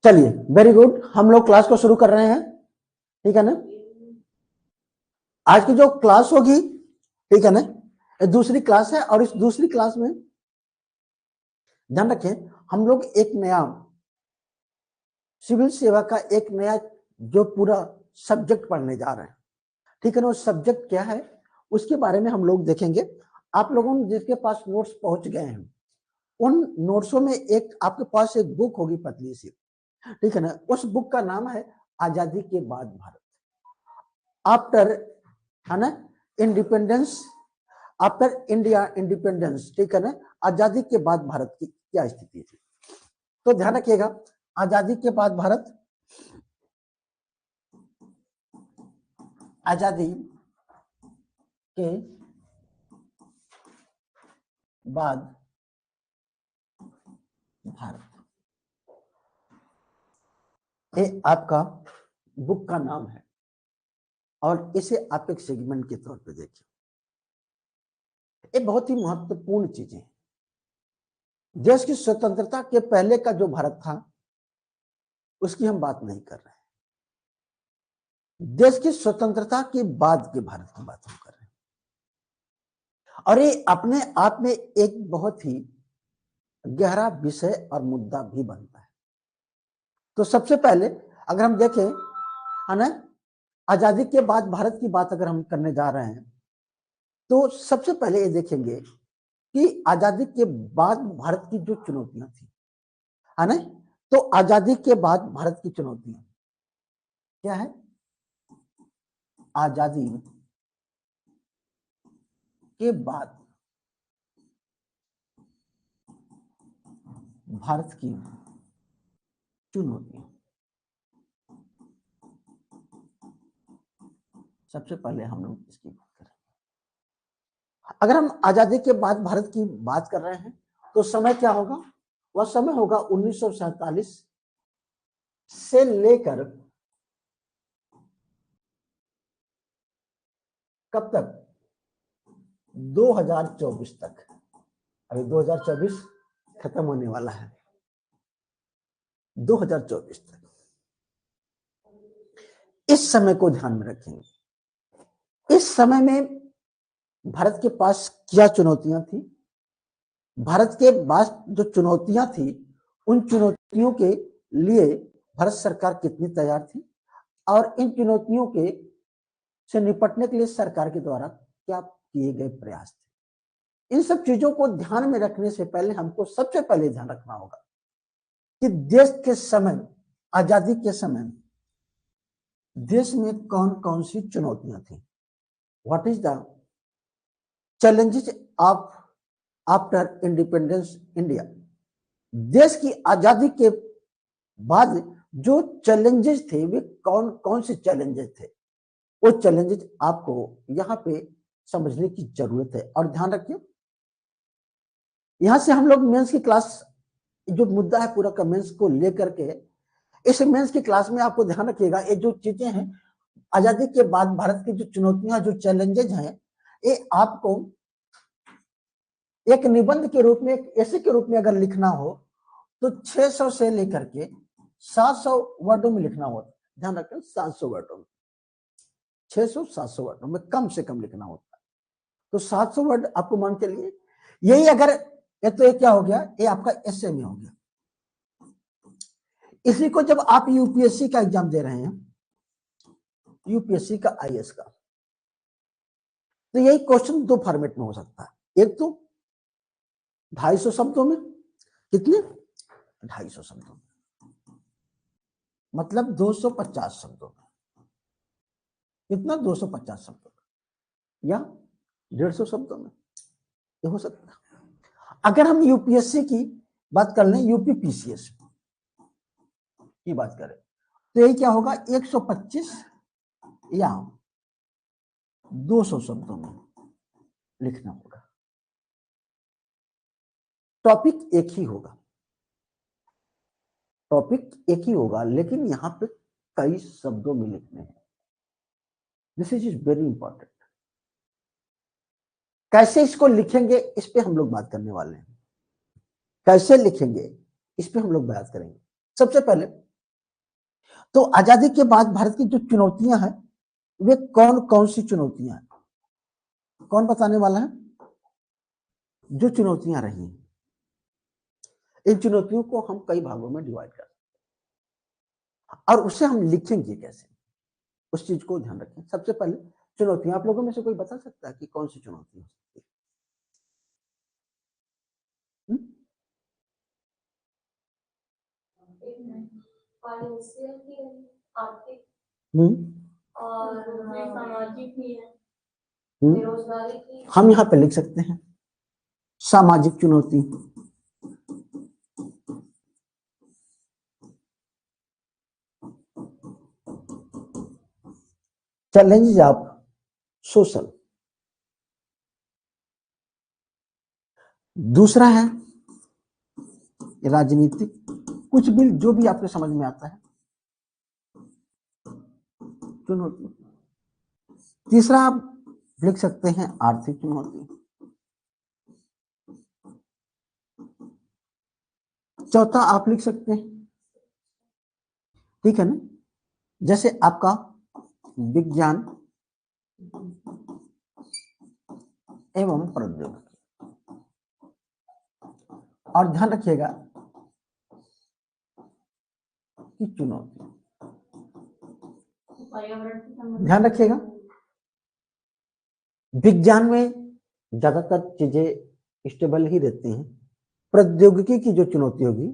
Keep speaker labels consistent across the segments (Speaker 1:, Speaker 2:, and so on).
Speaker 1: चलिए, very good. हम लोग क्लास को शुरू कर रहे हैं, ठीक है ना। आज की जो क्लास होगी, ठीक है ना, ये दूसरी क्लास है और इस दूसरी क्लास में ध्यान रखें, हम लोग एक नया सिविल सेवा का एक नया जो पूरा सब्जेक्ट पढ़ने जा रहे हैं, ठीक है ना। वो सब्जेक्ट क्या है उसके बारे में हम लोग देखेंगे। आप लोगों ने जिसके पास नोट्स पहुंच गए हैं, उन नोट्सों में एक आपके पास एक बुक होगी पतली सी, ठीक है ना। उस बुक का नाम है आजादी के बाद भारत, आफ्टर, है ना, इंडिपेंडेंस, आफ्टर इंडिया इंडिपेंडेंस, ठीक है ना। आजादी के बाद भारत की क्या स्थिति थी, तो ध्यान रखिएगा। आजादी के बाद भारत, आजादी के बाद भारत, ये आपका बुक का नाम है और इसे आप एक सेगमेंट के तौर पे देखिए। ये बहुत ही महत्वपूर्ण चीजें हैं। देश की स्वतंत्रता के पहले का जो भारत था उसकी हम बात नहीं कर रहे हैं, देश की स्वतंत्रता के बाद के भारत की बात हम कर रहे हैं। और ये अपने आप में एक बहुत ही गहरा विषय और मुद्दा भी बनता है। तो सबसे पहले अगर हम देखें, है ना, आजादी के बाद भारत की बात अगर हम करने जा रहे हैं, तो सबसे पहले ये देखेंगे कि आजादी के बाद भारत की जो चुनौतियां थी, है ना, तो आजादी के बाद भारत की चुनौतियां क्या है। आजादी के बाद भारत की चुनौतियां, सबसे पहले हम लोग इसकी बात करें। अगर हम आजादी के बाद भारत की बात कर रहे हैं तो समय क्या होगा, वह समय होगा 1947 से लेकर कब तक, 2024 तक। अभी 2024 खत्म होने वाला है, 2024 तक इस समय को ध्यान में रखेंगे। इस समय में भारत के पास क्या चुनौतियां थी, भारत के पास जो चुनौतियां थी उन चुनौतियों के लिए भारत सरकार कितनी तैयार थी और इन चुनौतियों के से निपटने के लिए सरकार के द्वारा क्या किए गए प्रयास थे। इन सब चीजों को ध्यान में रखने से पहले हमको सबसे पहले ध्यान रखना होगा कि देश के समय, आजादी के समय देश में कौन कौन सी चुनौतियां थी। What is the challenges of after independence India. देश की आजादी के बाद जो चैलेंजेस थे वे कौन कौन से चैलेंजेस थे, वो चैलेंजेस आपको यहां पे समझने की जरूरत है। और ध्यान रखिए, यहां से हम लोग मेंस की क्लास जो मुद्दा है पूरा का मेंस को लेकर के, इस मेंस की क्लास में आपको ध्यान रखिएगा ये जो चीजें हैं आजादी के बाद भारत की जो चुनौतियां, जो चैलेंजेस हैं, ये आपको एक निबंध के रूप में, एक ऐसे के रूप में अगर लिखना हो तो 600 से लेकर के 700 वर्डों में लिखना होता है। ध्यान रखें, 700 वर्डों में, 600-700 वर्डों में कम से कम लिखना होता है। तो 700 वर्ड आपको मान चलिए, यही अगर ये, तो ये क्या हो गया, ये आपका एसए में हो गया। इसी को जब आप यूपीएससी का एग्जाम दे रहे हैं, यूपीएससी का आईएएस का, तो यही क्वेश्चन दो फॉर्मेट में हो सकता है। एक तो 250 शब्दों में, कितने, 250 शब्दों में, मतलब 250 शब्दों में, कितना, 250 शब्दों में, या 150 शब्दों में, ये हो सकता है। अगर हम यूपीएससी की बात कर लें, यूपी पीसीएस की बात करें, तो ये क्या होगा, 125 या 200 शब्दों में लिखना होगा। टॉपिक एक ही होगा, टॉपिक एक ही होगा, लेकिन यहां पे कई शब्दों में लिखने हैं। This is very important. कैसे इसको लिखेंगे इस पे हम लोग बात करने वाले हैं, कैसे लिखेंगे इस पे हम लोग बात करेंगे। सबसे पहले तो आजादी के बाद भारत की जो चुनौतियां हैं वे कौन कौन सी चुनौतियां हैं, कौन बताने वाला है? जो चुनौतियां रही, इन चुनौतियों को हम कई भागों में डिवाइड कर और उसे हम लिखेंगे कैसे, उस चीज को ध्यान रखें। सबसे पहले चुनौतियां, आप लोगों में से कोई बता सकता है कि कौन सी चुनौती हो सकती है? और सामाजिक भी है, बेरोजगारी की। हम यहाँ पे लिख सकते हैं सामाजिक चुनौती। Challenge of social. दूसरा है राजनीतिक, कुछ भी जो भी आपके समझ में आता है चुनौती। तीसरा आप लिख सकते हैं आर्थिक चुनौती। चौथा आप लिख सकते हैं, ठीक है ना, जैसे आपका विज्ञान एवं प्रौद्योगिकी। और ध्यान रखिएगा कि चुनौती, ध्यान रखिएगा विज्ञान में ज्यादातर चीजें स्टेबल ही रहती हैं। प्रौद्योगिकी की जो चुनौती होगी,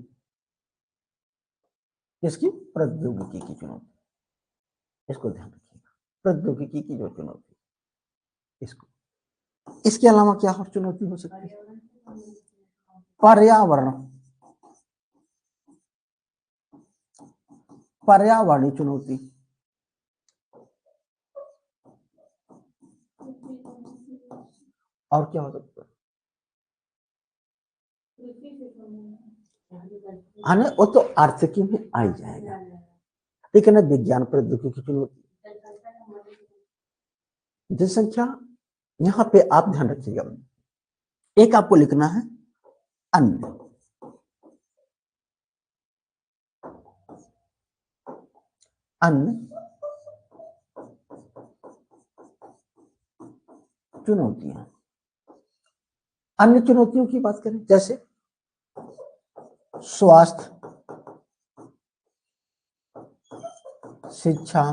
Speaker 1: इसकी प्रौद्योगिकी की चुनौती, इसको ध्यान रखिएगा, प्रौद्योगिकी की जो चुनौती, इसको। इसके अलावा क्या और चुनौती हो सकती है? पर्यावरण, पर्यावरणीय चुनौती। और क्या हो सकता है? हाँ ना, वो तो आर्थिकी में आ ही जाएगा, ठीक है ना। विज्ञान प्रौद्योगिकी की चुनौती, जनसंख्या, यहाँ पे आप ध्यान रखिएगा, एक आपको लिखना है अन्य, अन्य चुनौतियां। अन्य चुनौतियों की बात करें जैसे स्वास्थ्य, शिक्षा,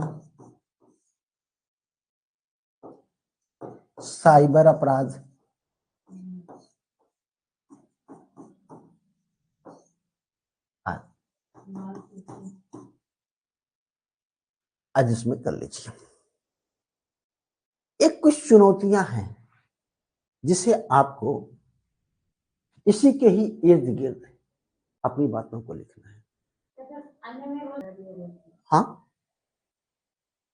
Speaker 1: साइबर अपराध, आज इसमें कर लीजिए। एक कुछ चुनौतियां हैं जिसे आपको इसी के ही इर्द गिर्द अपनी बातों को लिखना है। हाँ,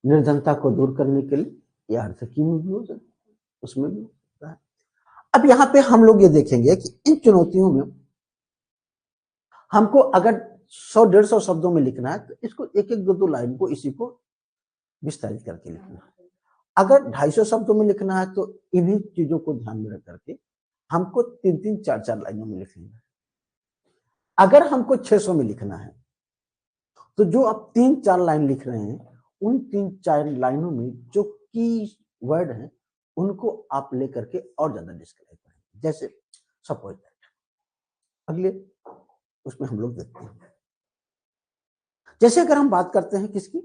Speaker 1: निर्धनता को दूर करने के लिए या आर्थिकी में भी हो सकता है, उसमें भी हो सकता है। अब यहाँ पे हम लोग ये देखेंगे कि इन चुनौतियों में हमको अगर 100-150 शब्दों में लिखना है तो इसको एक एक दो लाइन को इसी को विस्तारित करके लिखना है। अगर 250 शब्दों में लिखना है तो इन्हीं चीजों को ध्यान में रख करके हमको 3-3, 4-4 लाइनों में लिखना है। अगर हमको 600 में लिखना है तो जो आप 3-4 लाइन लिख रहे हैं, उन 3-4 लाइनों में जो की वर्ड हैं उनको आप लेकर के और ज्यादा डिस्क्राइब करें। जैसे सपोज दैट, अगले उसमें हम लोग देखते हैं, जैसे अगर हम बात करते हैं किसकी,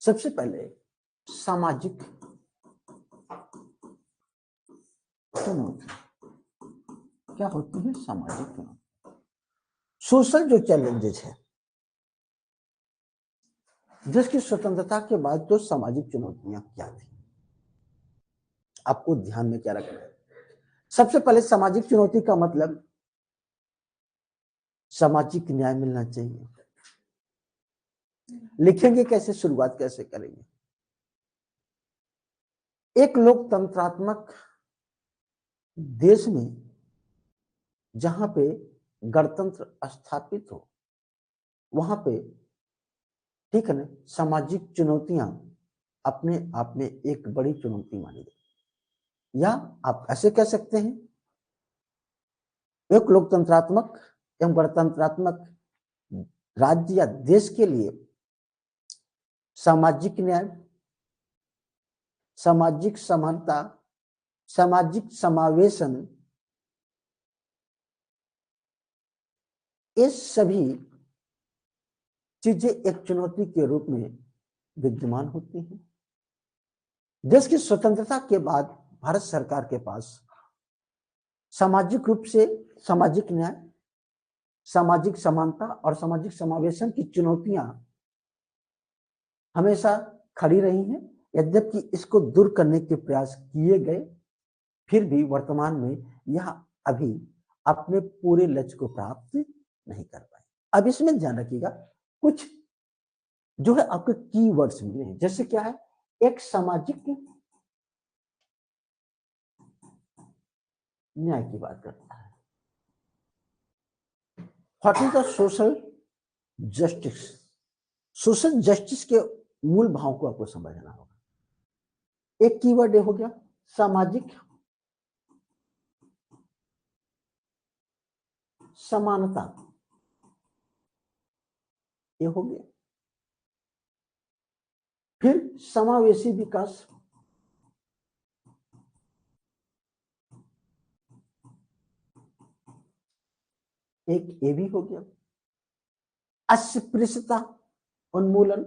Speaker 1: सबसे पहले सामाजिक चुनौती। क्या होती है? सामाजिक चुनौती, सोशल जो चैलेंजेस है। देश की स्वतंत्रता के बाद जो सामाजिक चुनौतियां क्या थी, आपको ध्यान में क्या रखना है? सबसे पहले सामाजिक चुनौती का मतलब सामाजिक न्याय मिलना चाहिए। लिखेंगे कैसे, शुरुआत कैसे करेंगे? एक लोकतंत्रात्मक देश में जहां पे गणतंत्र स्थापित हो, वहां पे, ठीक है ना, सामाजिक चुनौतियां अपने आप में एक बड़ी चुनौती मानी गई। या आप ऐसे कह सकते हैं, एक लोकतंत्रात्मक एवं गणतंत्रात्मक राज्य या देश के लिए सामाजिक न्याय, सामाजिक समानता, सामाजिक समावेशन, ये सभी चीजें एक चुनौती के रूप में विद्यमान होती हैं। देश की स्वतंत्रता के बाद भारत सरकार के पास सामाजिक रूप से सामाजिक न्याय, सामाजिक समानता और सामाजिक समावेशन की चुनौतियां हमेशा खड़ी रही हैं। यद्यपि इसको दूर करने के प्रयास किए गए, फिर भी वर्तमान में यह अभी अपने पूरे लक्ष्य को प्राप्त नहीं कर पाए। अब इसमें ध्यान रखिएगा, कुछ जो है आपके कीवर्ड्स मिले हैं। जैसे क्या है, एक सामाजिक न्याय की बात करता है। What is the social justice? Social justice के मूल भाव को आपको समझना होगा। एक कीवर्ड हो गया सामाजिक समानता, ये हो गया। फिर समावेशी विकास, एक ये भी हो गया। अस्पृश्यता उन्मूलन,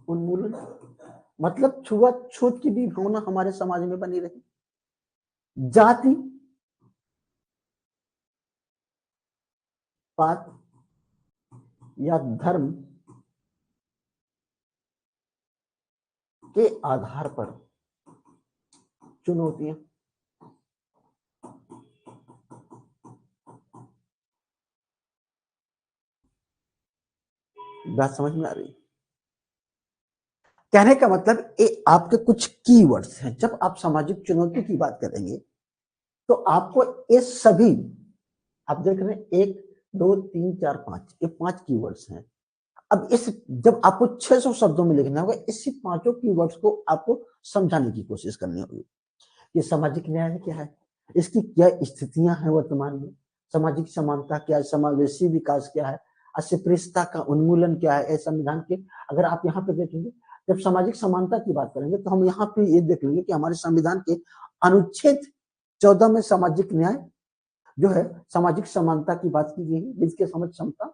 Speaker 1: उन्मूलन मतलब छुआछूत की भी भावना हमारे समाज में बनी रही। जाति पात या धर्म के आधार पर चुनौतियां, बात समझ में आ रही? कहने का मतलब ये आपके कुछ कीवर्ड्स हैं। जब आप सामाजिक चुनौती की बात करेंगे तो आपको ये सभी, आप देख रहे हैं 1 2 3 4 5, ये 5 कीवर्ड्स हैं। अब इस जब आपको 600 शब्दों में लिखना होगा, इसी पांचों कीवर्ड्स को आपको समझाने की कोशिश करनी होगी। ये सामाजिक न्याय क्या है, इसकी क्या स्थितियां हैं वर्तमान में, सामाजिक समानता क्या है, समावेशी विकास क्या है, अस्पृश्यता का उन्मूलन क्या है। संविधान के अगर आप यहाँ पे देखेंगे, जब सामाजिक समानता की बात करेंगे तो हम यहाँ पे ये देख लेंगे कि हमारे संविधान के अनुच्छेद 14 में सामाजिक न्याय जो है, सामाजिक समानता की बात की गई है, विधि के समझ क्षमता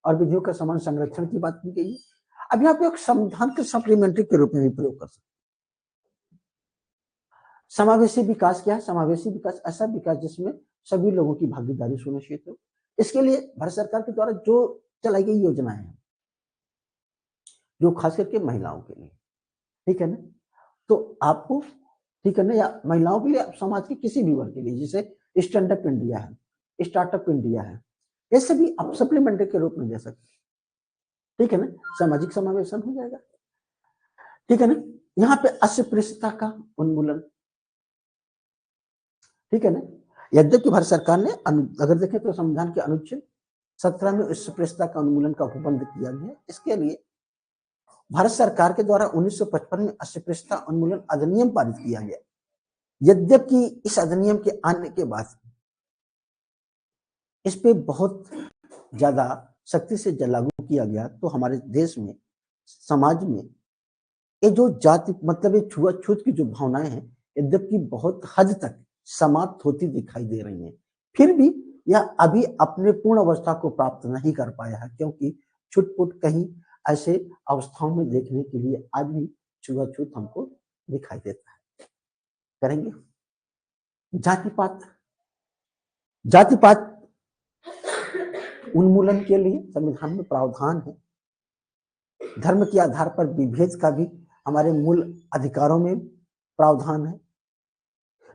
Speaker 1: और विधियों का समान संरक्षण की बात की गई है। अब यहाँ पे एक संविधान के सप्लीमेंट्री के रूप में भी प्रयोग कर सकते। समावेशी विकास क्या है? समावेशी विकास ऐसा विकास जिसमें सभी लोगों की भागीदारी सुनिश्चित हो। इसके लिए भारत सरकार के द्वारा जो चलाई गई योजनाएं हैं, जो खास करके महिलाओं के लिए, ठीक है ना, तो आपको, ठीक है ना, या महिलाओं के लिए, समाज के किसी भी वर्ग के लिए, जैसे स्टैंड अप इंडिया है, स्टार्टअप इंडिया है, ये सभी आप सप्लीमेंट्री के रूप में दे सकते, ठीक है ना, सामाजिक समावेशन हो जाएगा, ठीक है ना। यहाँ पे अस्पृश्यता का उन्मूलन, ठीक है ना। यद्यपि भारत सरकार ने अगर देखें तो संविधान के अनुच्छेद 17 में अस्पृश्यता का उन्मूलन का उपबंध किया गया। इसके लिए भारत सरकार के द्वारा 1955 में अस्पृश्यता उन्मूलन अधिनियम पारित किया गया। यद्यपि इस अधिनियम के आने के बाद इस पे बहुत ज्यादा सख्ती से लागू किया गया, तो हमारे देश में, समाज में ये जो जाति मतलब ये छुआछूत की जो भावनाएं हैं, यद्यपि बहुत हद तक समाप्त होती दिखाई दे रही हैं, फिर भी यह अभी अपने पूर्ण अवस्था को प्राप्त नहीं कर पाया है, क्योंकि छुटपुट कहीं ऐसे अवस्थाओं में देखने के लिए आज भी छुआछूत हमको दिखाई देता है। करेंगे जातिपात, जातिपात उन्मूलन के लिए संविधान में प्रावधान है। धर्म के आधार पर विभेद का भी हमारे मूल अधिकारों में प्रावधान है,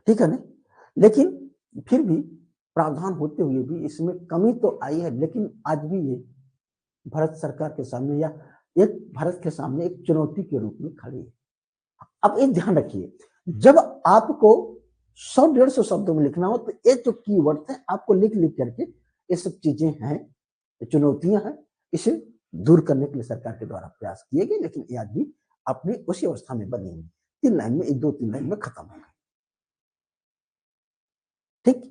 Speaker 1: ठीक है ना। लेकिन फिर भी प्रावधान होते हुए भी इसमें कमी तो आई है, लेकिन आज भी ये भारत सरकार के सामने या एक भारत के सामने एक चुनौती के रूप में खड़ी है। अब एक ध्यान रखिए, जब आपको 100-150 शब्दों में लिखना हो तो ये जो कीवर्ड है आपको लिख लिख करके, ये सब चीजें हैं, चुनौतियां हैं, इसे दूर करने के लिए सरकार के द्वारा प्रयास किए गए, लेकिन ये आज भी अपनी उसी अवस्था में बनी हुई, 3 लाइन में, 1 2 3 लाइन में खत्म हो गए। ठीक।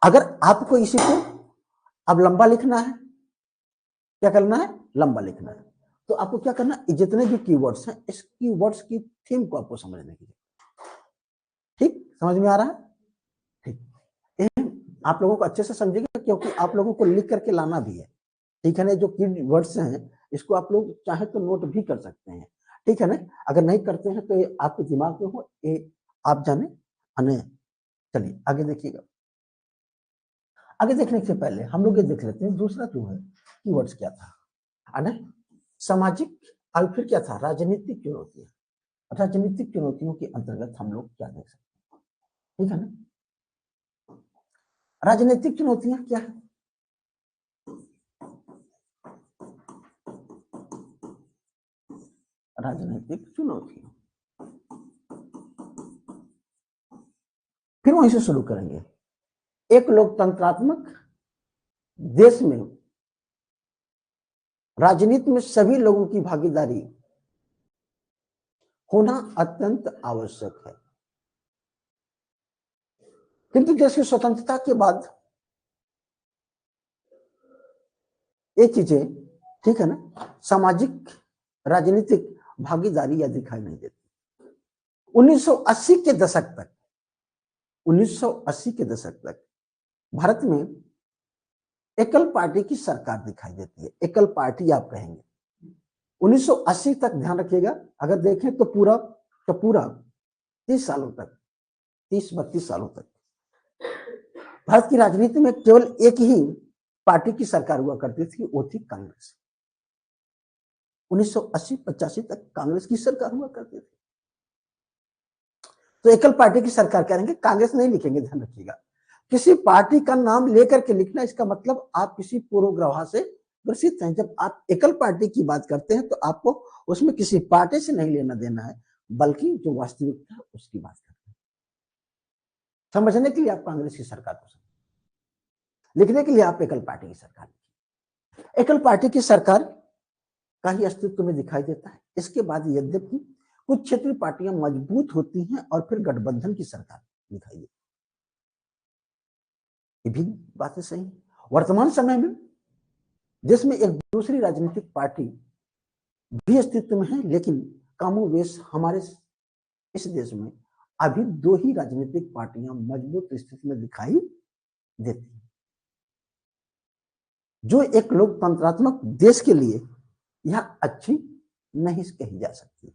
Speaker 1: अगर आपको इसी को अब लंबा लिखना है, क्या करना है, लंबा लिखना है, तो आपको क्या करना है, जितने भी कीवर्ड्स हैं इस कीवर्ड्स की थीम को आपको समझने की, ठीक, समझ में आ रहा है, ठीक। आप लोगों को अच्छे से समझिएगा क्योंकि आप लोगों को लिख करके लाना भी है, ठीक है ना। जो कीवर्ड्स हैं इसको आप लोग चाहे तो नोट भी कर सकते हैं, ठीक है ना। अगर नहीं करते हैं तो ये आपके दिमाग में हो, ये आप जाने अने। चलिए आगे देखिएगा। आगे देखने से पहले हम लोग ये देख लेते हैं दूसरा जो है कीवर्ड्स क्या था, है ना। सामाजिक और फिर क्या था, राजनीतिक चुनौतियां। राजनीतिक चुनौतियों के अंतर्गत हम लोग क्या देख सकते हैं, ठीक है ना। राजनीतिक चुनौतियां क्या है, राजनीतिक चुनौतियां, फिर वहीं से शुरू करेंगे। एक लोकतंत्रात्मक देश में राजनीति में सभी लोगों की भागीदारी होना अत्यंत आवश्यक है, किंतु देश की स्वतंत्रता के बाद ये चीजें, ठीक है ना, सामाजिक राजनीतिक भागीदारी या दिखाई नहीं देती। 1980 के दशक तक, 1980 के दशक तक भारत में एकल पार्टी की सरकार दिखाई देती है, एकल पार्टी आप कहेंगे। 1980 तक ध्यान रखिएगा, अगर देखें तो पूरा 30 सालों तक, 30-32 सालों तक भारत की राजनीति में केवल एक ही पार्टी की सरकार हुआ करती थी, वो थी कांग्रेस। 1980-85 तक कांग्रेस की सरकार हुआ करती थी। तो एकल पार्टी की सरकार करेंगे, कांग्रेस नहीं लिखेंगे, ध्यान रखिएगा। किसी पार्टी का नाम लेकर के लिखना, इसका मतलब आप किसी पूर्वग्रह से ग्रसित हैं। जब आप एकल पार्टी की बात करते हैं तो आपको उसमें किसी पार्टी से नहीं लेना देना है, बल्कि जो वास्तविकता है उसकी बात करते हैं। समझने के लिए आप कांग्रेस की सरकार को समझें, लिखने के लिए आप एकल पार्टी की सरकार लिखिए। एकल पार्टी की सरकार का ही अस्तित्व में दिखाई देता है। इसके बाद यद्यपि कुछ क्षेत्रीय पार्टियां मजबूत होती हैं और फिर गठबंधन की सरकार दिखाई देती है, ये भी बातें सही। वर्तमान समय में देश में एक दूसरी राजनीतिक पार्टी भी अस्तित्व में है, लेकिन कमोवेश हमारे इस देश में अभी दो ही राजनीतिक पार्टियां मजबूत स्थिति में दिखाई देती हैं, जो एक लोकतंत्रात्मक देश के लिए यह अच्छी नहीं कही जा सकती,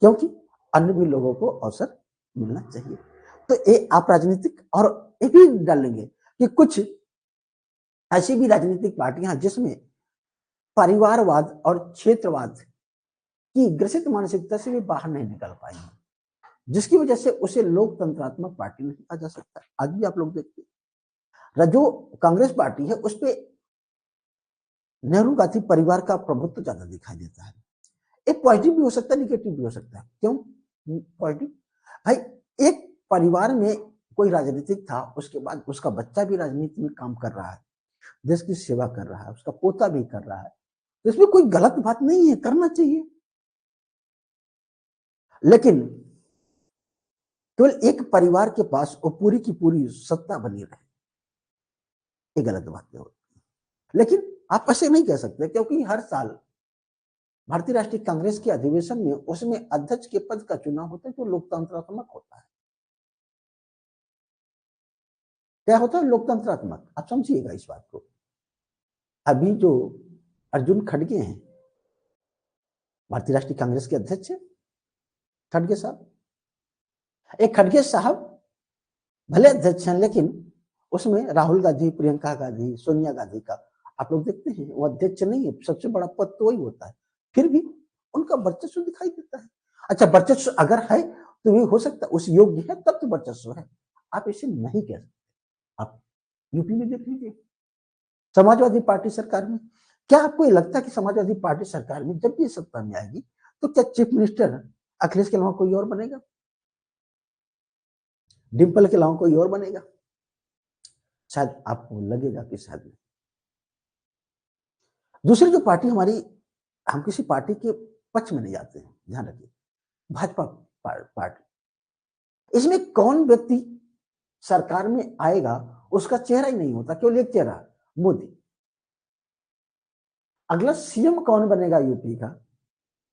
Speaker 1: क्योंकि अन्य भी लोगों को अवसर मिलना चाहिए। तो ये आप राजनीतिक और ये भी डालेंगे कि कुछ ऐसी भी राजनीतिक पार्टियां जिसमें परिवारवाद और क्षेत्रवाद की ग्रसित मानसिकता से भी बाहर नहीं निकल पाई, जिसकी वजह से उसे लोकतंत्रात्मक पार्टी नहीं कहा जा सकता। आज भी आप लोग देखते हैं जो कांग्रेस पार्टी है उस पर नेहरू गांधी परिवार का प्रभुत्व ज्यादा दिखाई देता है। एक पॉजिटिव भी हो सकता है, निगेटिव भी हो सकता है। क्यों पॉजिटिव, भाई एक परिवार में कोई राजनीतिक था, उसके बाद उसका बच्चा भी राजनीति में काम कर रहा है, देश की सेवा कर रहा है, उसका पोता भी कर रहा है, तो इसमें कोई गलत बात नहीं है, करना चाहिए। लेकिन केवल एक परिवार के पास वो पूरी की पूरी सत्ता बनी रहे, ये गलत बात नहीं होती। लेकिन आप ऐसे नहीं कह सकते, क्योंकि हर साल भारतीय राष्ट्रीय कांग्रेस के अधिवेशन में उसमें अध्यक्ष के पद का चुनाव होता है, जो लोकतंत्रात्मक होता है। क्या होता है लोकतंत्रात्मक, आप समझिएगा इस बात को। अभी जो अर्जुन खड़गे हैं, भारतीय राष्ट्रीय कांग्रेस के अध्यक्ष है खड़गे साहब। एक खड़गे साहब भले अध्यक्ष हैं, लेकिन उसमें राहुल गांधी, प्रियंका गांधी, सोनिया गांधी का आप लोग देखते हैं, वो अध्यक्ष नहीं है, सबसे बड़ा पद तो वही होता है, फिर भी उनका वर्चस्व दिखाई देता है। अच्छा, वर्चस्व अगर है तो ये हो सकता है उस योग्य है, तब तो वर्चस्व है, आप इसे नहीं कह सकते। आप यूपी में देख लीजिए, समाजवादी पार्टी सरकार में, क्या आपको ये लगता है कि समाजवादी पार्टी सरकार में जब भी सत्ता में आएगी तो क्या चीफ मिनिस्टर अखिलेश के अलावा कोई और बनेगा, डिम्पल के अलावा कोई और बनेगा? शायद आपको लगेगा कि शायद नहीं। दूसरी जो पार्टी हमारी, हम किसी पार्टी के पक्ष में नहीं जाते हैं, ध्यान रखिए, भाजपा पार्टी। इसमें कौन व्यक्ति सरकार में आएगा उसका चेहरा ही नहीं होता, केवल एक चेहरा, मोदी। अगला सीएम कौन बनेगा यूपी का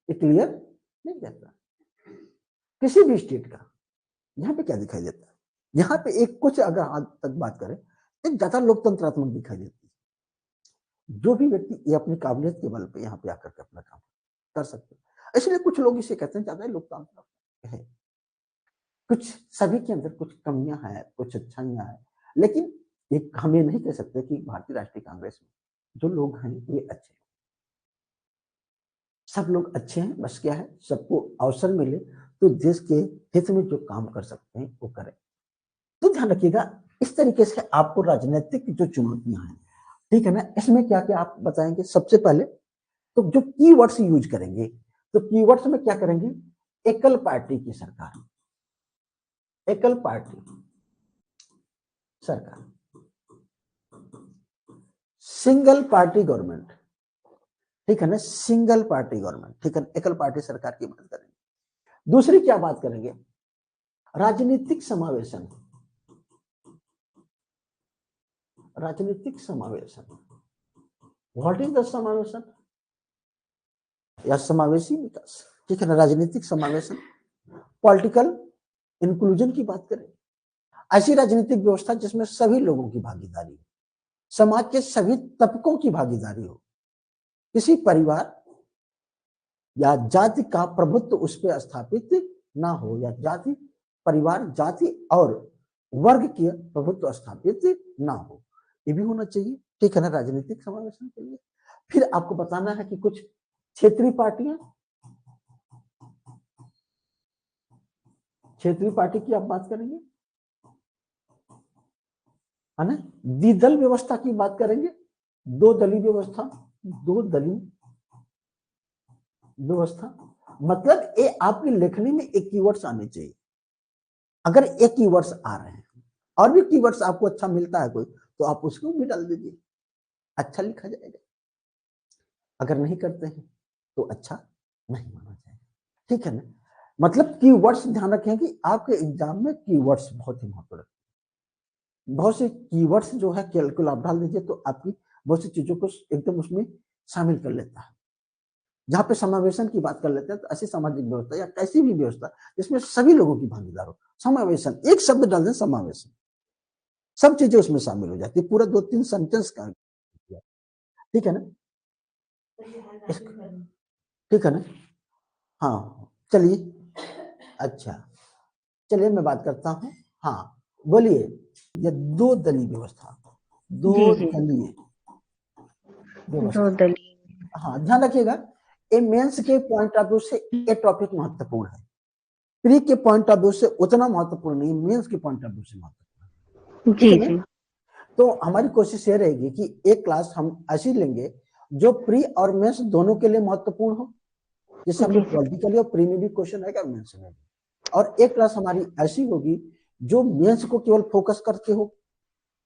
Speaker 1: ये क्लियर नहीं रहता, किसी भी स्टेट का। यहाँ पे क्या दिखाई देता है, यहाँ पे एक कुछ अगर आज तक बात करें, एक ज्यादा लोकतंत्रात्मक दिखाई देती है। जो भी व्यक्ति ये अपनी काबिलियत के बल पे यहाँ पे आकर के अपना काम कर सकते हैं, इसलिए कुछ लोग इसे कहते हैं ज्यादा लोकतांत्रिक है। कुछ सभी के अंदर कुछ कमियां हैं, कुछ अच्छाइयां हैं, लेकिन एक हम ये नहीं कह सकते कि भारतीय राष्ट्रीय कांग्रेस में जो लोग हैं वे अच्छे हैं। सब लोग अच्छे हैं, बस क्या है सबको अवसर मिले तो देश के हित में जो काम कर सकते हैं वो करें। तो ध्यान रखिएगा, इस तरीके से आपको राजनीतिक जो चुनौतियां हैं, ठीक है ना, इसमें क्या क्या आप बताएंगे। सबसे पहले तो जो कीवर्ड्स यूज करेंगे, तो कीवर्ड्स में क्या करेंगे, एकल पार्टी की सरकार, एकल पार्टी सरकार, सिंगल पार्टी गवर्नमेंट, ठीक है ना, सिंगल पार्टी गवर्नमेंट, ठीक है, एकल पार्टी सरकार की बात करेंगे। दूसरी क्या बात करेंगे, राजनीतिक समावेशन, राजनीतिक समावेशन, व्हाट इज द समावेशन या समावेशी विकास, ठीक है ना, राजनीतिक समावेशन। पॉलिटिकल इंक्लूजन की बात करें, ऐसी राजनीतिक व्यवस्था जिसमें सभी लोगों की भागीदारी हो, समाज के सभी तबकों की भागीदारी हो, किसी परिवार या जाति का प्रभुत्व उस पर स्थापित ना हो, या जाति परिवार जाति और वर्ग के प्रभुत्व स्थापित ना हो, ये भी होना चाहिए, ठीक है ना, राजनीतिक समावेशन के लिए। फिर आपको बताना है कि कुछ क्षेत्रीय पार्टियां, क्षेत्रीय पार्टी की आप बात करेंगे, है ना, द्विदल व्यवस्था की बात करेंगे, दो दलीय व्यवस्था, दो दलीय व्यवस्था, मतलब ये आपकी लेखनी में एक कीवर्ड्स आने चाहिए। अगर एक कीवर्ड्स आ रहे हैं और भी कीवर्ड्स आपको अच्छा मिलता है कोई, तो आप उसको भी डाल दीजिए, अच्छा लिखा जाएगा। अगर नहीं करते हैं तो अच्छा नहीं माना जाएगा, ठीक है ना। मतलब कीवर्ड्स ध्यान रखें कि आपके एग्जाम में कीवर्ड्स बहुत ही महत्व रखते हैं। बहुत से कीवर्ड्स जो है कैलकुल आप डाल दीजिए तो आपकी बहुत सी चीजों को एकदम उसमें शामिल कर लेता है। जहां पे समावेशन की बात कर लेते हैं तो ऐसी सामाजिक व्यवस्था या कैसी भी व्यवस्था जिसमें सभी लोगों की भागीदार हो, समावेशन, एक शब्द डाल दें समावेशन, सब चीजें उसमें शामिल हो जाती है, पूरा 2-3 सेंटेंस का, ठीक है ना, ठीक है ना। हाँ चलिए, अच्छा चलिए मैं बात करता हूँ, हाँ बोलिए, ये दो दलीय व्यवस्था, दो
Speaker 2: जी जी
Speaker 1: दलीय
Speaker 2: दो
Speaker 1: व्यवस्था,
Speaker 2: दलीय,
Speaker 1: हाँ ध्यान रखिएगा, ये मेंस के पॉइंट ऑफ व्यू से ये टॉपिक महत्वपूर्ण है, प्री के पॉइंट ऑफ व्यू से उतना महत्वपूर्ण नहीं, मेंस के पॉइंट ऑफ व्यू से महत्वपूर्ण, ठीक
Speaker 2: जी
Speaker 1: है ना।
Speaker 2: जी
Speaker 1: तो हमारी कोशिश ये रहेगी कि एक क्लास हम ऐसी लेंगे जो प्री और मेंस दोनों के लिए महत्वपूर्ण हो, जैसे हमने
Speaker 2: जी
Speaker 1: पॉलिटिकली और प्री में भी क्वेश्चन आएगा, मेंस में भी। और एक क्लास हमारी ऐसी होगी जो मेंस को केवल फोकस करके हो,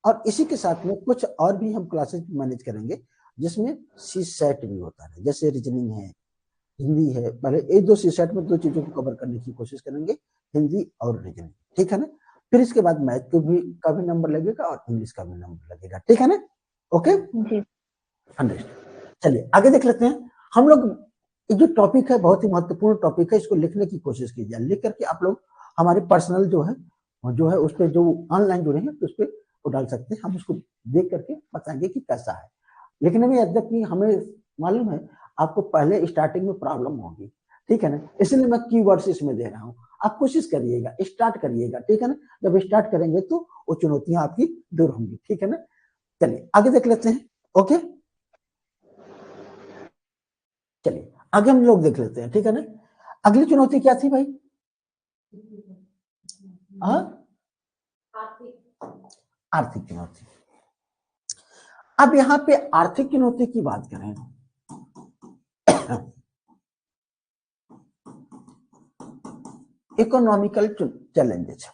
Speaker 1: और इसी के साथ में कुछ और भी हम क्लासेस मैनेज करेंगे जिसमें सी सेट भी होता है, जैसे रीजनिंग है, हिंदी है, पहले एक दो सी सेट में दो चीजों को कवर करने की कोशिश करेंगे, हिंदी और रीजनिंग, ठीक है ना। फिर इसके बाद मैथ का भी नंबर लगेगा और इंग्लिश का भी नंबर लगेगा, ठीक है ना, ओके
Speaker 2: जी
Speaker 1: अंडरस्टैंड। चलिए आगे देख लेते हैं हम लोग। ये जो टॉपिक है बहुत ही महत्वपूर्ण टॉपिक है, इसको लिखने की कोशिश कीजिए, लिख करके आप लोग हमारे पर्सनल जो है उस पर जो ऑनलाइन जुड़े हैं तो उस पर वो डाल सकते हैं, हम उसको देख करके बताएंगे कि कैसा है लिखने में। यद्यपि हमें मालूम है आपको पहले स्टार्टिंग में प्रॉब्लम होगी, ठीक है ना, इसलिए मैं कीवर्ड्स इसमें दे रहा हूँ, आप कोशिश करिएगा, स्टार्ट करिएगा, ठीक है ना, जब स्टार्ट करेंगे तो वो चुनौतियां आपकी दूर होंगी, ठीक है ना। चलिए आगे देख लेते हैं, ओके चलिए आगे हम लोग देख लेते हैं, ठीक है ना। अगली चुनौती क्या थी भाई, हाँ आर्थिक चुनौती। अब यहाँ पे आर्थिक चुनौती की बात करें, इकोनॉमिकल चैलेंजेस,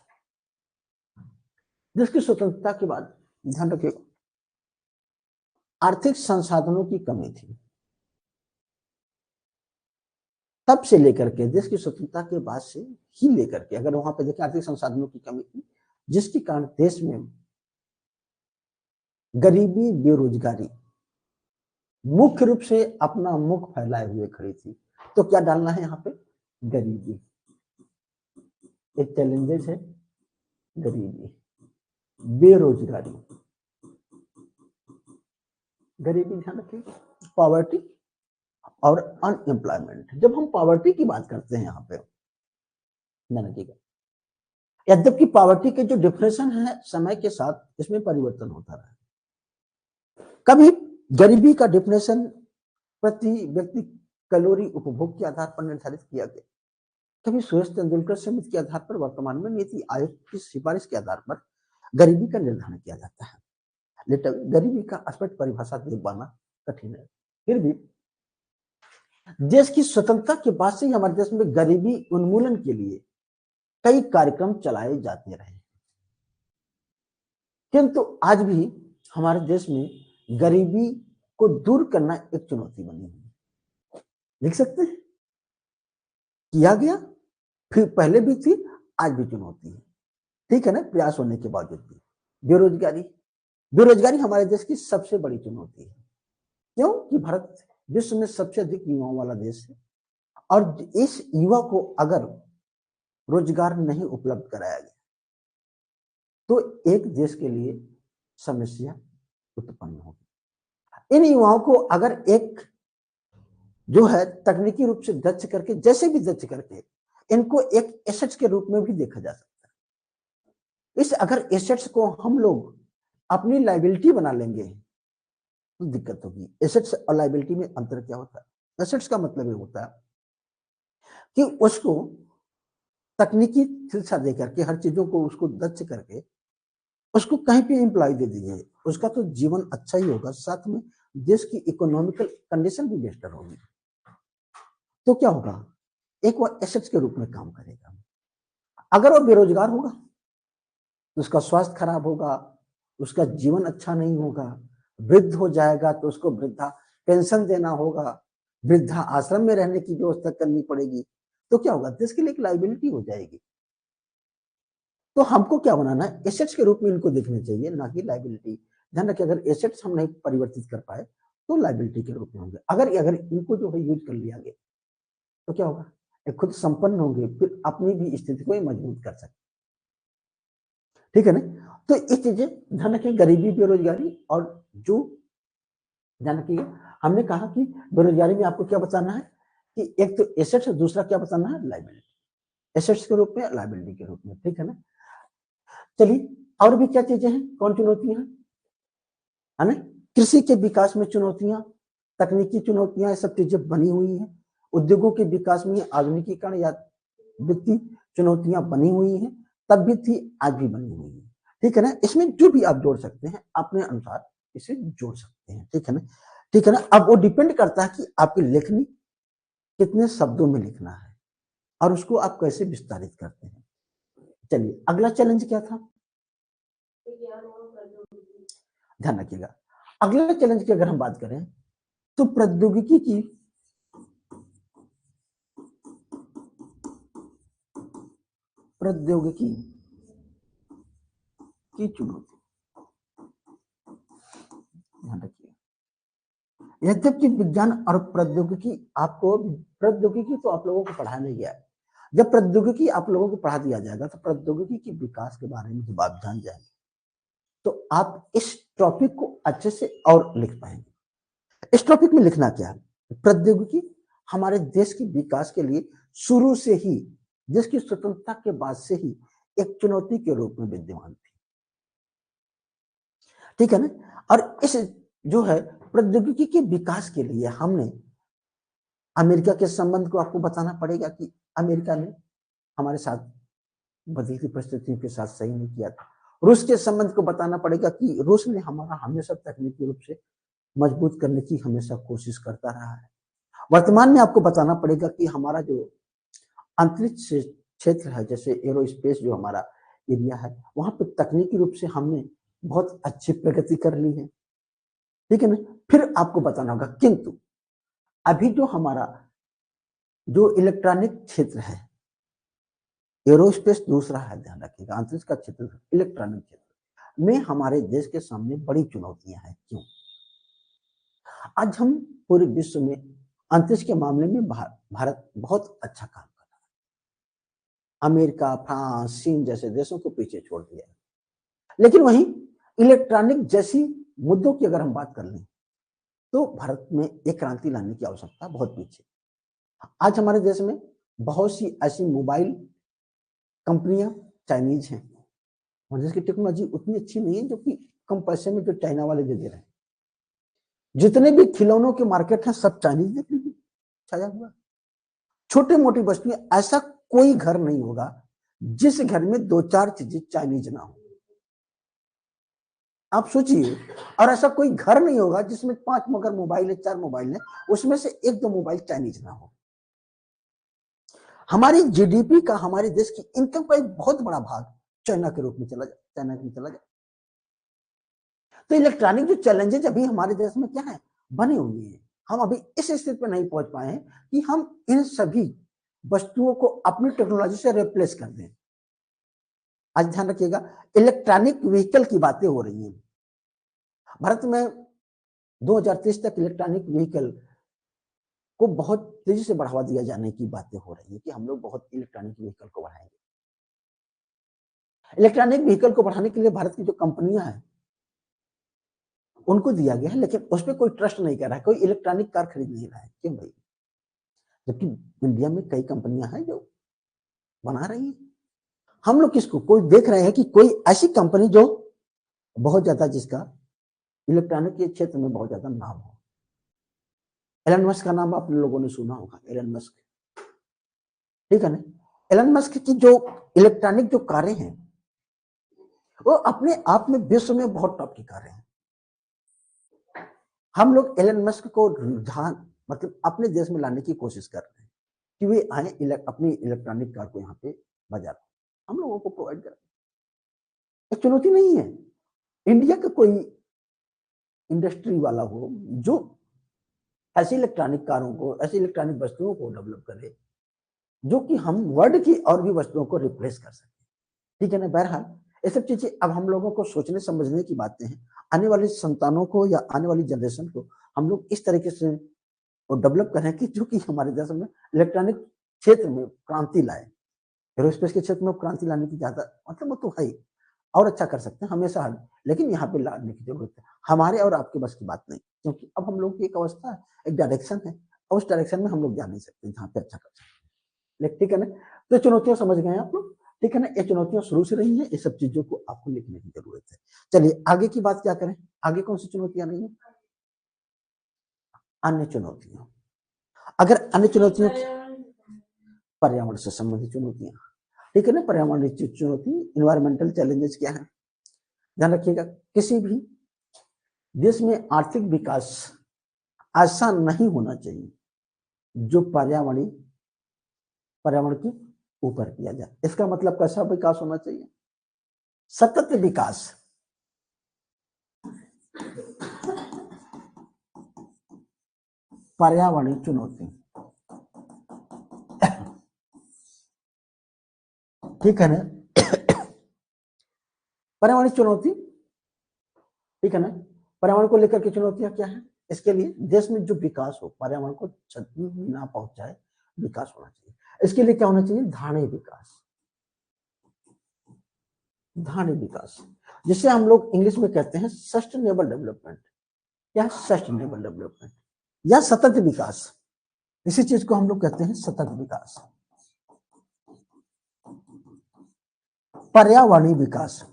Speaker 1: देश की स्वतंत्रता के बाद ध्यान रखिए आर्थिक संसाधनों की कमी थी, तब से लेकर के देश की स्वतंत्रता के बाद से ही लेकर के, अगर वहां पे देखें आर्थिक संसाधनों की कमी थी, जिसके कारण देश में गरीबी, बेरोजगारी मुख्य रूप से अपना मुख फैलाए हुए खड़ी थी। तो क्या डालना है यहाँ पे? गरीबी। एक चैलेंजेस है, गरीबी, बेरोजगारी, गरीबी ध्यान रखिए, पॉवर्टी और अनएम्प्लॉयमेंट। जब हम पॉवर्टी की बात करते हैं यहाँ पे ध्यान रखिएगा, यद्यपि पॉवर्टी के जो डिफिनेशन है समय के साथ इसमें परिवर्तन होता रहा। कभी गरीबी का डिफिनेशन प्रति व्यक्ति कैलोरी उपभोग के आधार पर निर्धारित किया गया, कभी सुरेश तेंदुलकर समिति के आधार पर, वर्तमान में नीति आयोग की सिफारिश के आधार पर गरीबी का निर्धारण किया जाता है। लेकिन गरीबी का स्पष्ट परिभाषा दे पाना कठिन है। फिर भी देश की स्वतंत्रता के बाद से ही हमारे देश में गरीबी उन्मूलन के लिए कई कार्यक्रम चलाए जाते रहे, किंतु आज भी हमारे देश में गरीबी को दूर करना एक चुनौती बनी है। लिख सकते हैं, किया गया, फिर पहले भी थी, आज भी चुनौती है, ठीक है ना, प्रयास होने के बावजूद भी। बेरोजगारी, बेरोजगारी हमारे देश की सबसे बड़ी चुनौती है। क्यों? कि भारत विश्व में सबसे अधिक युवाओं वाला देश है, और इस युवा को अगर रोजगार नहीं उपलब्ध कराया गया तो एक देश के लिए समस्या उत्पन्न होगी। इन युवाओं को अगर एक जो है तकनीकी रूप से दक्ष करके, जैसे भी दक्ष करके, इनको एक एसेट्स के रूप में भी देखा जा सकता है। इस अगर एसेट्स को हम लोग अपनी लाइबिलिटी बना लेंगे तो दिक्कत होगी। एसेट्स और लाइबिलिटी में अंतर क्या होता है? एसेट्स का मतलब ये होता है कि उसको तकनीकी शिक्षा दे करके, हर चीजों को उसको दक्ष करके, उसको कहीं पे एम्प्लॉय दे दीजिए, उसका तो जीवन अच्छा ही होगा, साथ में देश की इकोनॉमिकल कंडीशन भी बेहतर होगी। तो क्या होगा? एक वो एसेट्स के रूप में काम करेगा। अगर वो बेरोजगार होगा तो उसका स्वास्थ्य खराब होगा, उसका जीवन अच्छा नहीं होगा, वृद्ध हो जाएगा तो उसको वृद्धा पेंशन देना होगा, वृद्धा आश्रम में रहने की व्यवस्था करनी पड़ेगी। तो क्या होगा? देश के लिए एक लाइबिलिटी हो जाएगी। तो हमको क्या बनाना है? एसेट्स के रूप में इनको देखने चाहिए, ना कि लाइबिलिटी। ध्यान रखिए, अगर एसेट्स हम नहीं परिवर्तित कर पाए तो लाइबिलिटी के रूप में होंगे। अगर अगर इनको जो है यूज कर लिया गया तो क्या होगा? एक खुद संपन्न होंगे, फिर अपनी भी स्थिति को मजबूत कर सकते, ठीक है ना। तो इस चीजें ध्यान रखिए, गरीबी, बेरोजगारी, और जो ध्यान रखिए, हमने कहा कि बेरोजगारी में आपको क्या बताना है कि एक तो एसेट्स, दूसरा क्या बताना है? लाइबिलिटी। एसेट्स के रूप में, लाइबिलिटी के रूप में, ठीक है ना। चलिए, और भी क्या चीजें हैं, कौन चुनौतियां हैं, है ना? कृषि के विकास में चुनौतियां, तकनीकी चुनौतियां, ये सब चीजें बनी हुई हैं। उद्योगों के विकास में आधुनिकीकरण या वित्तीय चुनौतियां बनी हुई हैं, तब भी थी, आज भी बनी हुई है, ठीक है ना। इसमें जो भी आप जोड़ सकते हैं अपने अनुसार इसे जोड़ सकते हैं, ठीक है ना, ठीक है ना। अब वो डिपेंड करता है कि आपकी लेखनी कितने शब्दों में लिखना है और उसको आप कैसे विस्तारित करते हैं। चलिए, अगला चैलेंज क्या था, ध्यान रखिएगा। अगला चैलेंज की अगर हम बात करें तो प्रौद्योगिकी की चुनौती, ध्यान रखिए। यद्यपि विज्ञान और प्रौद्योगिकी, आपको प्रौद्योगिकी तो आप लोगों को पढ़ाया नहीं गया है। जब प्रौद्योगिकी आप लोगों को पढ़ा दिया जाएगा तो प्रौद्योगिकी के विकास के बारे में जब आप जान जाएंगे तो आप इस टॉपिक को अच्छे से और लिख पाएंगे। इस टॉपिक में लिखना क्या है? प्रौद्योगिकी हमारे देश के विकास के लिए शुरू से ही, देश की स्वतंत्रता के बाद से ही एक चुनौती के रूप में विद्यमान थी, ठीक है ना। और इस जो है प्रौद्योगिकी के विकास के लिए हमने अमेरिका के संबंध को आपको बताना पड़ेगा कि अमेरिका ने हमारे साथ बदलती परिस्थितियों के साथ सही नहीं किया था। रूस के संबंध को बताना पड़ेगा कि रूस ने हमारा हमेशा तकनीकी रूप से मजबूत करने की हमेशा कोशिश करता रहा है। वर्तमान में आपको बताना पड़ेगा कि हमारा जो अंतरिक्ष क्षेत्र है, जैसे एरोस्पेस जो हमारा एरिया है, वहां पे तकनीकी रूप से हमने बहुत अच्छी प्रगति कर ली है, ठीक है ना। फिर आपको बताना होगा, किंतु अभी जो हमारा जो इलेक्ट्रॉनिक क्षेत्र है, एरोस्पेस दूसरा है, ध्यान रखिएगा। अंतरिक्ष का क्षेत्र, इलेक्ट्रॉनिक क्षेत्र में हमारे देश के सामने बड़ी चुनौतियां हैं। क्यों? आज हम पूरे विश्व में अंतरिक्ष के मामले में भारत बहुत अच्छा काम कर रहा है। अमेरिका, फ्रांस, चीन जैसे देशों को पीछे छोड़ दिया है। लेकिन वहीं इलेक्ट्रॉनिक जैसी मुद्दों की अगर हम बात कर लें तो भारत में एक क्रांति लाने की आवश्यकता बहुत पीछे। आज हमारे देश में बहुत सी ऐसी मोबाइल कंपनियां चाइनीज हैं, और जिसकी टेक्नोलॉजी उतनी अच्छी नहीं है जो कि कम पैसे में जो चाइना वाले दे दे रहे हैं। जितने भी खिलौनों के मार्केट हैं सब चाइनीज देख लीजिए छाया हुआ। छोटी मोटी वस्तुएं, ऐसा कोई घर नहीं होगा जिस घर में 2-4 चीजें चाइनीज ना हो। आप सोचिए, और ऐसा कोई घर नहीं होगा जिसमें 5 मगर मोबाइल है, 4 मोबाइल है, उसमें से 1-2 मोबाइल चाइनीज ना हो। हमारी जीडीपी का, हमारे देश की इनकम का एक बहुत बड़ा भाग चाइना के रूप में चला जाए, चाइना में चला जाए। तो इलेक्ट्रॉनिक जो चैलेंजेस अभी हमारे देश में क्या है, बने हुए हैं। हम अभी इस स्थिति पर नहीं पहुंच पाए हैं कि हम इन सभी वस्तुओं को अपनी टेक्नोलॉजी से रिप्लेस कर दें। आज ध्यान रखिएगा, इलेक्ट्रॉनिक व्हीकल की बातें हो रही हैं भारत में। 2030 तक इलेक्ट्रॉनिक व्हीकल को बहुत तेजी से बढ़ावा दिया जाने की बातें हो रही है कि हम लोग बहुत इलेक्ट्रॉनिक व्हीकल को बढ़ाएंगे। इलेक्ट्रॉनिक व्हीकल को बढ़ाने के लिए भारत की जो कंपनियां हैं उनको दिया गया है, लेकिन उस पर कोई ट्रस्ट नहीं कर रहा है, कोई इलेक्ट्रॉनिक कार खरीद नहीं रहा है। क्यों भाई? जबकि इंडिया में कई कंपनियां हैं जो बना रही है। हम लोग किसको कोई देख रहे हैं कि कोई ऐसी कंपनी जो बहुत ज्यादा, जिसका इलेक्ट्रॉनिक के क्षेत्र में बहुत ज्यादा नाम हो। एलन मस्क का नाम आप लोगों ने सुना होगा, एलन मस्क, ठीक है ना। एलन मस्क की जो इलेक्ट्रॉनिक जो कारें हैं वो अपने आप में विश्व में बहुत टॉप की कारें हैं। हम लोग एलन मस्क को रुझान मतलब अपने देश में लाने की कोशिश कर रहे हैं कि वे आए अपनी इलेक्ट्रॉनिक कार को यहाँ पे बाजार हम लोगों को प्रोवाइड करें। एक चुनौती नहीं है। इंडिया का कोई इंडस्ट्री वाला हो जो ऐसी इलेक्ट्रॉनिक कारों को, ऐसी इलेक्ट्रॉनिक वस्तुओं को डेवलप करे जो कि हम वर्ल्ड की और भी वस्तुओं को रिप्लेस कर सके, ठीक है ना। बहरहाल ये सब चीजें अब हम लोगों को सोचने समझने की बातें हैं। आने वाली संतानों को या आने वाली जनरेशन को हम लोग इस तरीके से डेवलप करें कि जो कि हमारे देश में इलेक्ट्रॉनिक क्षेत्र में क्रांति लाए। एरोस्पेस के क्षेत्र में क्रांति लाने की ज्यादा मतलब वो तो है, और अच्छा कर सकते हैं हमेशा हर, लेकिन यहाँ पे लाने की जरूरत है। हमारे और आपके बस की बात नहीं, क्योंकि अब हम लोग की एक अवस्था है, एक डायरेक्शन है, और उस डायरेक्शन में हम लोग जा नहीं सकते जहाँ पे अच्छा कर सकते, ठीक है ना। तो चुनौतियां समझ गए आप लोग, ठीक है ना। ये चुनौतियां शुरू से रही हैं, ये सब चीजों को आपको लिखने की जरूरत है। चलिए आगे की बात क्या करें, आगे कौन सी चुनौतियां नहीं है? अन्य चुनौतियां। अगर अन्य चुनौतियों, पर्यावरण से संबंधित चुनौतियां, ठीक है ना। पर्यावरण चुनौती, इन्वायरमेंटल चैलेंजेस क्या है, ध्यान रखिएगा। किसी भी देश में आर्थिक विकास ऐसा नहीं होना चाहिए जो पर्यावरण के ऊपर किया जाए। इसका मतलब कैसा विकास होना चाहिए? सतत विकास। पर्यावरणीय चुनौती, ठीक है ना। पर्यावरणीय चुनौती, ठीक है ना। पर्यावरण को लेकर के चुनौतियां क्या है? इसके लिए देश में जो विकास हो, पर्यावरण को क्षति ना पहुंचाए विकास होना चाहिए। इसके लिए क्या होना चाहिए? धारणीय विकास। धारणीय विकास जिसे हम लोग इंग्लिश में कहते हैं सस्टेनेबल डेवलपमेंट, या सस्टेनेबल डेवलपमेंट या सतत विकास। इसी चीज को हम लोग कहते हैं सतत विकास। पर्यावरणीय विकास,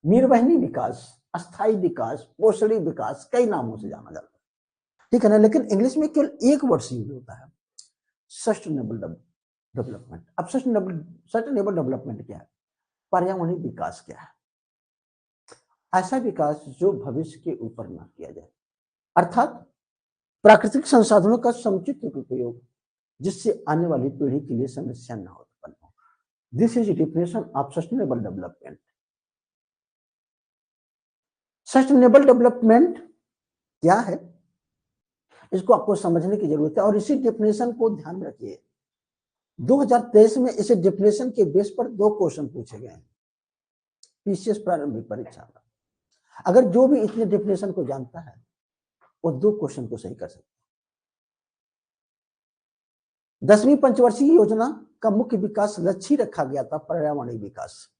Speaker 1: निर्वहनीय विकास, अस्थायी विकास, पोषणीय विकास, कई नामों से जाना जाता है, ठीक है ना। लेकिन इंग्लिश में केवल एक वर्ड यूज होता है, सस्टेनेबल डेवलपमेंट। अब सस्टेनेबल डेवलपमेंट क्या है? पर्यावरणीय विकास क्या है? ऐसा विकास जो भविष्य के ऊपर न किया जाए, अर्थात प्राकृतिक संसाधनों का समुचित उपयोग जिससे आने वाली पीढ़ी के लिए समस्या न उत्पन्न हो। This is definition of sustainable development. Sustainable development क्या है? इसको आपको समझने की जरूरत है और इसी डेफिनेशन को ध्यान में रखिए। 2023 में इसे डेफिनेशन के बेस पर 2 क्वेश्चन पूछे गए हैं पीसीएस प्रारंभिक परीक्षा में। अगर जो भी इतने डेफिनेशन को जानता है वो 2 क्वेश्चन को सही कर सकता है। 10वीं पंचवर्षीय योजना का मुख्य विकास लक्ष्य रखा गया था पर्यावरणीय विकास।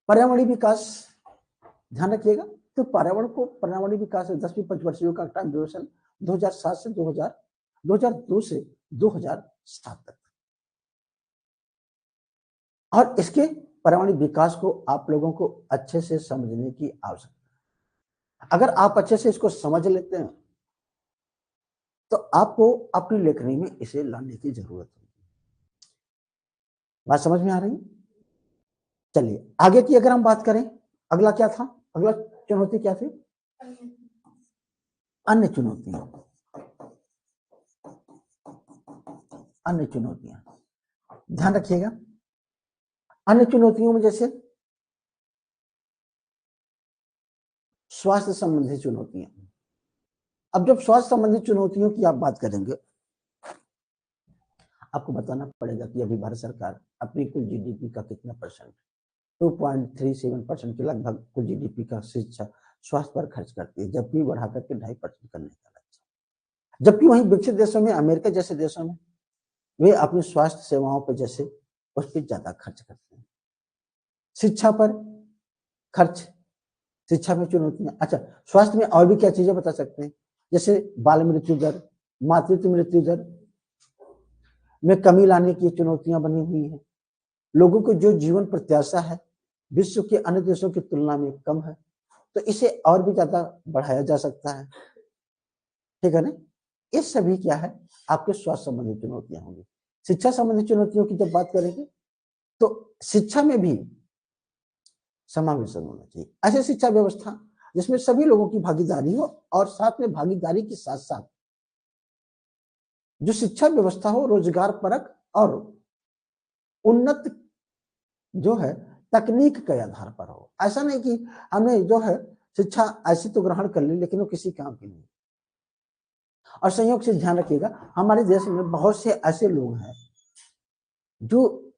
Speaker 1: पर्यावरणीय विकास ध्यान रखिएगा। तो पर्यावरणीय विकास 10वीं पंचवर्षीय का टाइम ड्यूरेशन 2002 से 2007 तक। और इसके पर्यावरणीय विकास को आप लोगों को अच्छे से समझने की आवश्यकता है। अगर आप अच्छे से इसको समझ लेते हैं तो आपको अपनी लेखनी में इसे लाने की जरूरत है। बात समझ में आ रही है? चलिए आगे की अगर हम बात करें, अगला क्या था? अगला चुनौती क्या थी? अन्य चुनौतियां। अन्य चुनौतियां ध्यान रखिएगा। अन्य चुनौतियों में जैसे स्वास्थ्य संबंधी चुनौतियां। अब जब स्वास्थ्य संबंधी चुनौतियों की आप बात करेंगे, आपको बताना पड़ेगा कि अभी भारत सरकार अपनी कुल जीडीपी का कितना परसेंट, 2.37% के लगभग कुल जीडीपी का शिक्षा स्वास्थ्य पर खर्च करती है, जबकि बढ़ा करके 2.5% करने का लक्ष्य। जबकि वहीं विकसित देशों में, अमेरिका जैसे देशों में, वे अपनी स्वास्थ्य सेवाओं पर जैसे उस पर ज्यादा खर्च करते हैं। शिक्षा पर खर्च, शिक्षा में चुनौतियां। अच्छा, स्वास्थ्य में और भी क्या चीजें बता सकते हैं? जैसे बाल मृत्यु दर, मातृत्व मृत्यु दर में कमी लाने की चुनौतियां बनी हुई है। लोगों को जो जीवन प्रत्याशा है विश्व के अन्य देशों की तुलना में कम है, तो इसे और भी ज्यादा बढ़ाया जा सकता है। ठीक है ना? ये सभी क्या है? आपके स्वास्थ्य संबंधी चुनौतियां होंगी। शिक्षा संबंधी चुनौतियों की जब बात करेंगे तो शिक्षा में भी समावेशन होना चाहिए। ऐसी शिक्षा व्यवस्था जिसमें सभी लोगों की भागीदारी हो और साथ में भागीदारी के साथ साथ जो शिक्षा व्यवस्था हो रोजगार परक और उन्नत जो है तकनीक के आधार पर हो। ऐसा नहीं कि हमने जो है शिक्षा ऐसी तो ग्रहण कर ली लेकिन वो किसी काम की नहीं। और संयोग से ध्यान रखिएगा, हमारे देश में बहुत से ऐसे लोग हैं जो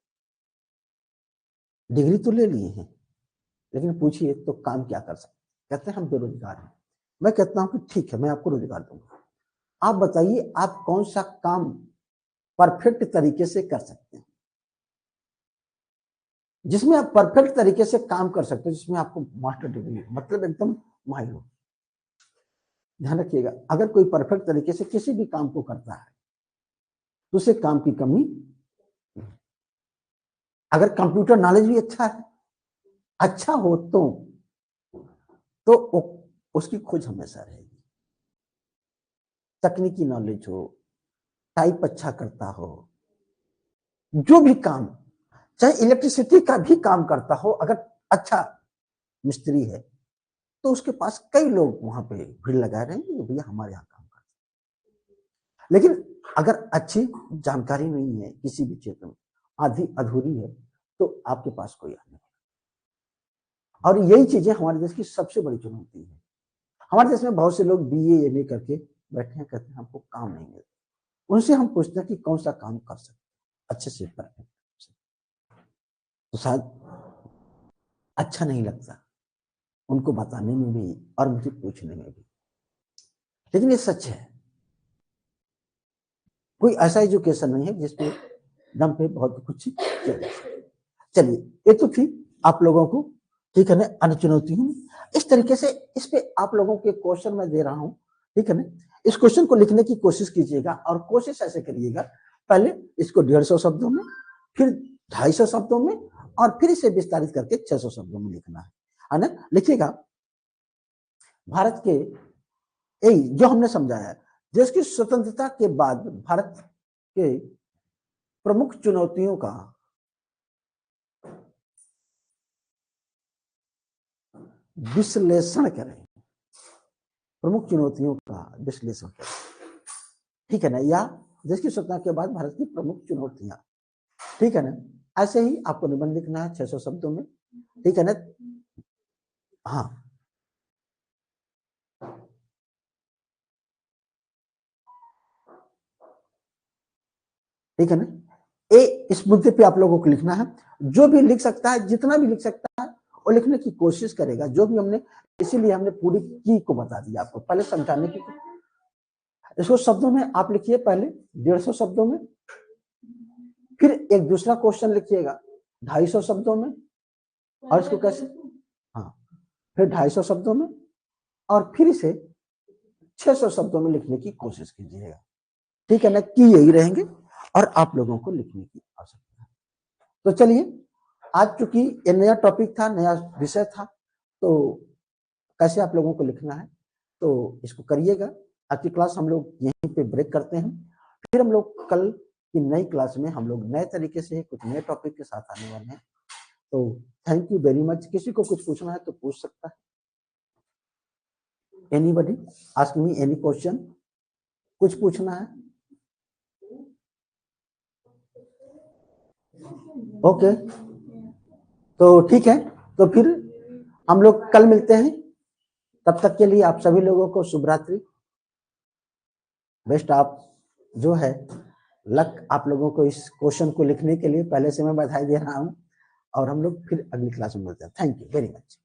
Speaker 1: डिग्री तो ले लिए हैं लेकिन पूछिए तो काम क्या कर सकते? कहते हैं हम बेरोजगार हैं। मैं कहता हूं कि ठीक है, मैं आपको रोजगार दूंगा। आप बताइए आप कौन सा काम परफेक्ट तरीके से कर सकते हैं, जिसमें आप परफेक्ट तरीके से काम कर सकते हो, जिसमें आपको मास्टर डिग्री मतलब एकदम माहिर हो। ध्यान रखिएगा, अगर कोई परफेक्ट तरीके से किसी भी काम को करता है तो उसे काम की कमी नहीं। अगर कंप्यूटर नॉलेज भी अच्छा है, अच्छा हो तो उसकी खोज हमेशा रहेगी। तकनीकी नॉलेज हो, टाइप अच्छा करता हो, जो भी काम, चाहे इलेक्ट्रिसिटी का भी काम करता हो, अगर अच्छा मिस्त्री है तो उसके पास कई लोग वहां पे भीड़ लगाए रहेंगे, भैया हमारे यहाँ काम करते। लेकिन अगर अच्छी जानकारी नहीं है किसी भी क्षेत्र में, आधी अधूरी है, तो आपके पास कोई नहीं। और यही चीजें हमारे देश की सबसे बड़ी चुनौती है। हमारे देश में बहुत से लोग बीए एमए करके बैठे हैं, कहते हैं हमको काम नहीं मिलता। उनसे हम पूछते हैं कि कौन सा काम कर सकते अच्छे से परफेक्ट, तो शायद अच्छा नहीं लगता उनको बताने में भी और मुझे पूछने में भी, लेकिन ये सच है। कोई ऐसा एजुकेशन नहीं है जिसपे दम पे बहुत कुछ किया जा सके। चलिए, ये तो थी आप लोगों को, ठीक है ना, अन्य चुनौतियों। इस तरीके से इस पे आप लोगों के क्वेश्चन मैं दे रहा हूं, ठीक है ना। इस क्वेश्चन को लिखने की कोशिश कीजिएगा और कोशिश ऐसे करिएगा, पहले इसको 150 शब्दों में, फिर 250 शब्दों में और फिर इसे विस्तारित करके 600 शब्दों में लिखना है ना। लिखिएगा, भारत के यही जो हमने समझाया, देश की स्वतंत्रता के बाद भारत के प्रमुख चुनौतियों का विश्लेषण करें। प्रमुख चुनौतियों का विश्लेषण करें, ठीक है ना, या देश की स्वतंत्रता के बाद भारत की प्रमुख चुनौतियां, ठीक है ना। ऐसे ही आपको निबंध लिखना है 600 शब्दों में, ठीक है ना। हाँ, ठीक है ना। इस मुद्दे पे आप लोगों को लिखना है, जो भी लिख सकता है, जितना भी लिख सकता है वो लिखने की कोशिश करेगा, जो भी हमने, इसीलिए हमने पूरी की को बता दिया आपको, पहले समझाने की। इसको शब्दों में आप लिखिए, पहले 150 शब्दों में, फिर एक दूसरा क्वेश्चन लिखिएगा 250 शब्दों में, और इसको कैसे, हाँ, फिर 250 शब्दों में, और फिर इसे 600 शब्दों में लिखने की कोशिश कीजिएगा, ठीक है ना। कि यही रहेंगे और आप लोगों को लिखने की आवश्यकता है। तो चलिए, आज चूंकि ये नया टॉपिक था, नया विषय था, तो कैसे आप लोगों को लिखना है तो इसको करिएगा। आज की क्लास हम लोग यहीं पे ब्रेक करते हैं, फिर हम लोग कल की नई क्लास में हम लोग नए तरीके से कुछ नए टॉपिक के साथ आने वाले हैं। तो थैंक यू वेरी मच। किसी को कुछ पूछना है तो पूछ सकता है। Anybody ask me any question, कुछ पूछना है? ओके, तो ठीक है, तो फिर हम लोग कल मिलते हैं। तब तक के लिए आप सभी लोगों को शुभ रात्रि, बेस्ट। आप जो है लक आप लोगों को इस क्वेश्चन को लिखने के लिए पहले से मैं बधाई दे रहा हूं, और हम लोग फिर अगली क्लास में मिलते हैं। Thank you very much.